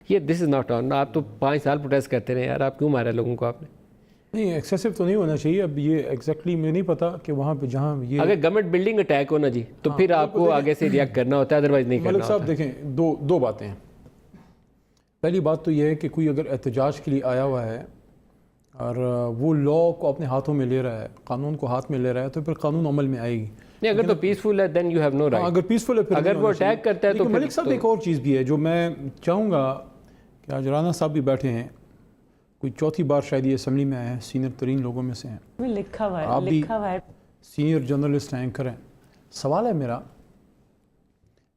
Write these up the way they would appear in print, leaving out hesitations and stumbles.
یہ دس is not on. آپ تو 5 سال پروٹیسٹ کرتے رہے یار, آپ کیوں مارے لوگوں کو آپ نے؟ نہیں ایکسیسو تو نہیں ہونا چاہیے. اب یہ ایگزیکٹلی مجھے نہیں پتا کہ وہاں پہ جہاں یہ اگر گورنمنٹ بلڈنگ اٹیک ہونا جی تو پھر آپ کو آگے سے ریئیکٹ کرنا ہوتا ہے, ادروائز نہیں کرنا ملک ہوتا. صاحب دیکھیں دو باتیں ہیں. پہلی بات تو یہ ہے کہ کوئی اگر احتجاج کے لیے آیا ہوا ہے اور وہ لا کو اپنے ہاتھوں میں لے رہا ہے, قانون کو ہاتھ میں لے رہا ہے, تو پھر قانون عمل میں آئے گی. نہیں, اگر تو پیسفل ہے then you have no right. اگر پیسفل ہے پھر اگر وہ اٹیک کرتا ہے تو ملک صاحب ایک اور چیز بھی ہے جو میں چاہوں گا کہ آج رانا صاحب بھی بیٹھے ہیں, کوئی چوتھی بار شاید یہ اسمبلی میں آئے ہیں, سینئر ترین لوگوں میں سے ہیں, لکھا ہوا آپ بھی ہے سینئر جرنلسٹ اینکر ہیں. سوال ہے میرا,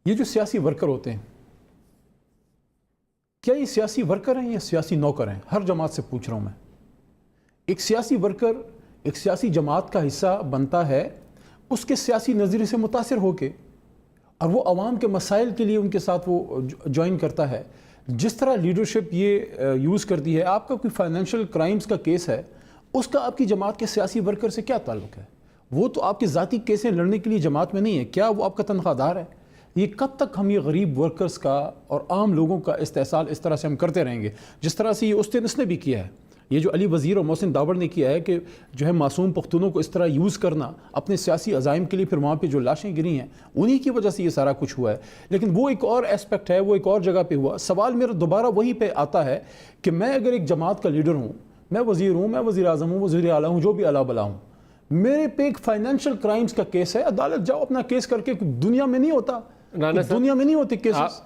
یہ جو سیاسی ورکر ہوتے ہیں کیا یہ سیاسی ورکر ہیں یا سیاسی نوکر ہیں؟ ہر جماعت سے پوچھ رہا ہوں میں. ایک سیاسی ورکر ایک سیاسی جماعت کا حصہ بنتا ہے اس کے سیاسی نظریے سے متاثر ہو کے, اور وہ عوام کے مسائل کے لیے ان کے ساتھ وہ جوائن کرتا ہے. جس طرح لیڈرشپ یہ یوز کرتی ہے, آپ کا کوئی فائنینشیل کرائمز کا کیس ہے, اس کا آپ کی جماعت کے سیاسی ورکر سے کیا تعلق ہے؟ وہ تو آپ کے ذاتی کیسیں لڑنے کے لیے جماعت میں نہیں ہے. کیا وہ آپ کا تنخواہ دار ہے؟ یہ کب تک ہم یہ غریب ورکرز کا اور عام لوگوں کا استحصال اس طرح سے ہم کرتے رہیں گے جس طرح سے یہ اس نے بھی کیا ہے؟ یہ جو علی وزیر اور محسن داوڑ نے کیا ہے کہ جو ہے معصوم پختونوں کو اس طرح یوز کرنا اپنے سیاسی عزائم کے لیے, پھر وہاں پہ جو لاشیں گری ہیں انہی کی وجہ سے یہ سارا کچھ ہوا ہے. لیکن وہ ایک اور اسپیکٹ ہے, وہ ایک اور جگہ پہ ہوا. سوال میرا دوبارہ وہی پہ آتا ہے کہ میں اگر ایک جماعت کا لیڈر ہوں, میں وزیر ہوں, میں وزیر اعظم ہوں, وزیر اعلیٰ ہوں, جو بھی اعلیٰ بلا ہوں, میرے پہ ایک فائنینشیل کرائمز کا کیس ہے, عدالت جاؤ اپنا کیس کر کے. دنیا میں نہیں ہوتا, دنیا میں نہیں ہوتے کیسز.